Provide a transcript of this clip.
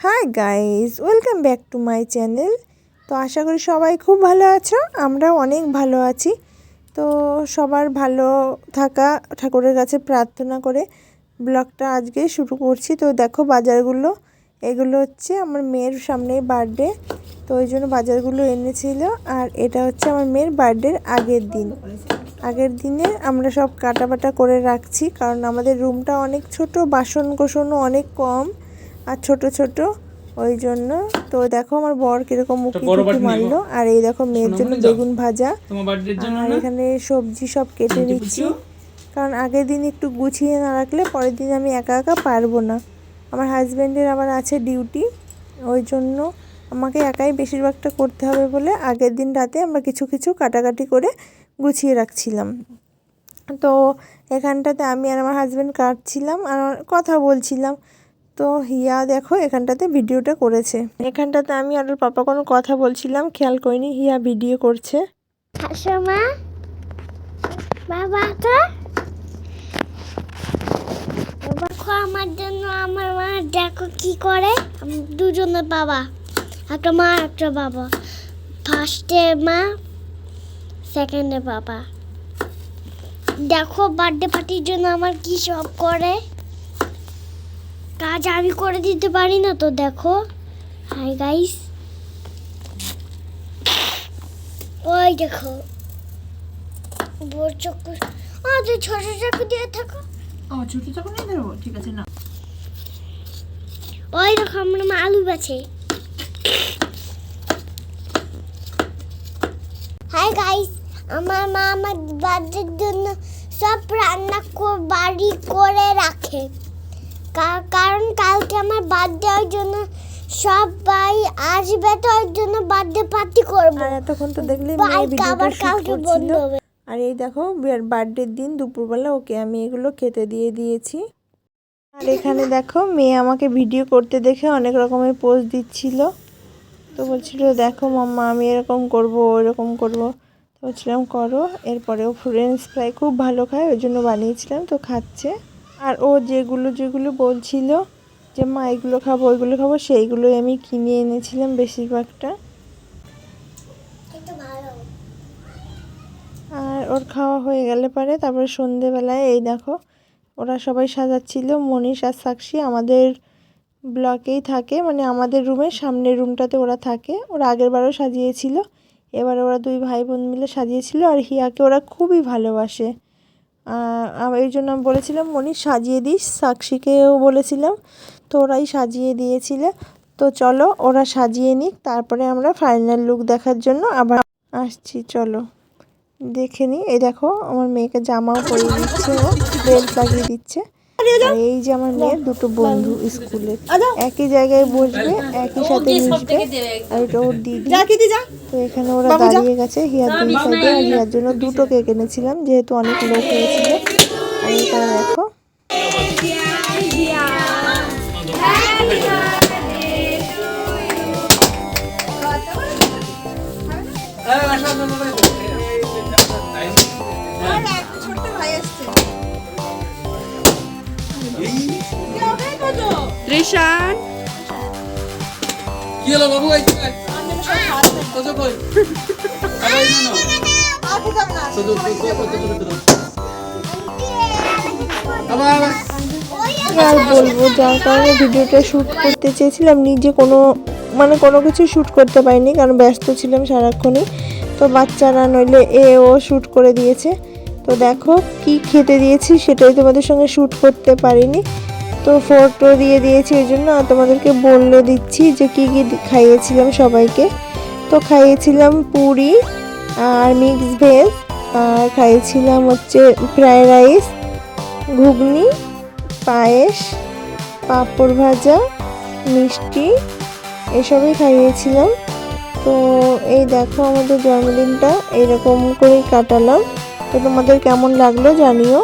Hi guys, welcome back to my channel. তো আশা করি সবাই খুব ভালো আছো, আমরাও অনেক ভালো আছি। তো সবার ভালো থাকা ঠাকুরের কাছে প্রার্থনা করে ব্লগটা আজকে শুরু করছি। তো দেখো বাজারগুলো, এগুলো হচ্ছে আমার মেয়ের সামনেই বার্থডে, তো ওই জন্য বাজারগুলো এনেছিল। আর এটা হচ্ছে আমার মেয়ের বার্থডের আগের দিনে আমরা সব কাটাবাটা করে রাখছি, কারণ আমাদের রুমটা অনেক ছোট, বাসন কোসনও অনেক কম আর ছোট ছোট, ওই জন্য। তো দেখো আমার বর কিরকম মুখে মারলো। আর এই দেখো মেয়ের জন্য বেগুন ভাজা, আর এখানে সবজি সব কেটে নিচ্ছি, কারণ আগের দিন একটু গুছিয়ে না রাখলে পরের দিন আমি একা একা পারবো না। আমার হাজব্যান্ডের আবার আছে ডিউটি, ওই জন্য আমাকে একাই বেশিরভাগটা করতে হবে বলে আগের দিন রাতে আমরা কিছু কিছু কাটাকাটি করে গুছিয়ে রাখছিলাম। তো এখানটাতে আমি আর আমার হাজব্যান্ড কাটছিলাম আর কথা বলছিলাম। তো হিয়া দেখো এখানটাতে ভিডিওটা করেছে। এখানটাতে আমি আর ওর পাপা কোনো কথা বলছিলাম, খেয়াল করিনি, হিয়া ভিডিও করছে। দেখো আমার জন্য আমার মা দেখো কি করে, দুজনের বাবা, একটা মা একটা বাবা, ফার্স্টে মা সেকেন্ডে বাবা। দেখো বার্থডে পার্টির জন্য আমার কি সব করে, কাজ আমি করে দিতে পারি না। তো দেখো, হাই গাইস, ওই দেখো বড় চক্কু, তুই ছোট চাকু দিয়ে থাকো। ছোট চাকু নিয়ে ধরবো, ঠিক আছে না। ওই দেখো আমার মা আলু বাছে। হাই গাইস, আমার মা আমার বার্থডের জন্য সব রান্না বাড়ি করে রাখে, কারণ কালকে আমার বার্থডে, ওই জন্য সবাই আসবে, তো ওই জন্য বার্থডে পার্টি করব। আর এতক্ষণ তো দেখলে মেয়ে ভিডিওটা শুট করছিল। আর এই দেখো বার্থডের দিন দুপুরবেলা ওকে আমি এগুলো খেতে দিয়ে দিয়েছি। আর এখানে দেখো মেয়ে আমাকে ভিডিও করতে দেখে অনেক রকমের পোজ দিচ্ছিল। তো বলছিল দেখো মাম্মা আমি এরকম করবো ওইরকম করবো, তো বলছিলাম করো। এরপরে ও ফ্রেঞ্চ ফ্রাই খুব ভালো খায়, ওই জন্য বানিয়েছিলাম, তো খাচ্ছে। আর ও যেগুলো বলছিল যে মা এগুলো খাবো ওইগুলো খাবো, সেইগুলোই আমি কিনে এনেছিলাম বেশিরভাগটা। আর ওর খাওয়া হয়ে গেলে পরে তারপরে সন্ধেবেলায় এই দেখো ওরা সবাই সাজাচ্ছিল। মনীষ আর সাক্ষী আমাদের ব্লকেই থাকে, মানে আমাদের রুমের সামনের রুমটাতে ওরা থাকে। ওরা আগের বারও সাজিয়েছিল, এবার ওরা দুই ভাই বোন মিলে সাজিয়েছিল। আর হিয়াকে ওরা খুবই ভালোবাসে, এই জন্য আমি বলেছিলাম মনীষ সাজিয়ে দিস, সাক্ষীকেও বলেছিলাম, তো ওরাই সাজিয়ে দিয়েছিল। তো চলো ওরা সাজিয়ে নিক, তারপরে আমরা ফাইনাল লুক দেখার জন্য আবার আসছি, চলো দেখে নিই। এই দেখো আমার মেয়েকে জামাও পরিয়ে দিচ্ছে, ও বেল্ট লাগিয়ে দিচ্ছে। আর এই যে আমার মেয়ের দুটো বন্ধু স্কুলে একই জায়গায় বসবে, একই সাথে মিশবে, আর এটা ওর দিদি। তো এখানে ওরা দাঁড়িয়ে গেছে হিয়ার দুই সাইডে, আর হিয়ার জন্য দুটো কেক এনেছিলাম যেহেতু অনেক লোক হয়েছিল। আর এখানে দেখো ত্রিশান কি হলো বাবু? আর বলবো, যার কারণে ভিডিওটা শ্যুট করতে চেয়েছিলাম, নিজে কোনো কিছু শ্যুট করতে পারিনি, কারণ ব্যস্ত ছিলাম সারাক্ষণই। তো বাচ্চারা নইলে ও শ্যুট করে দিয়েছে। তো দেখো কি খেতে দিয়েছি সেটাই তোমাদের সঙ্গে শ্যুট করতে পারিনি, তো ফটো দিয়ে দিয়েছি, ওই জন্য তোমাদেরকে বলে দিচ্ছি যে কি কি খাইয়েছিলাম সবাইকে। তো খাইয়েছিলাম পুরি আর মিক্স ভেজ, আর খাইয়েছিলাম হচ্ছে ফ্রাইড রাইস, ঘুগনি, পায়েস, পাঁপড় ভাজা, মিষ্টি, এসবই খাইয়েছিলাম। তো এই দেখো আমাদের জন্মদিনটা এইরকম করেই কাটালাম। তো তোমাদের কেমন লাগলো জানিও।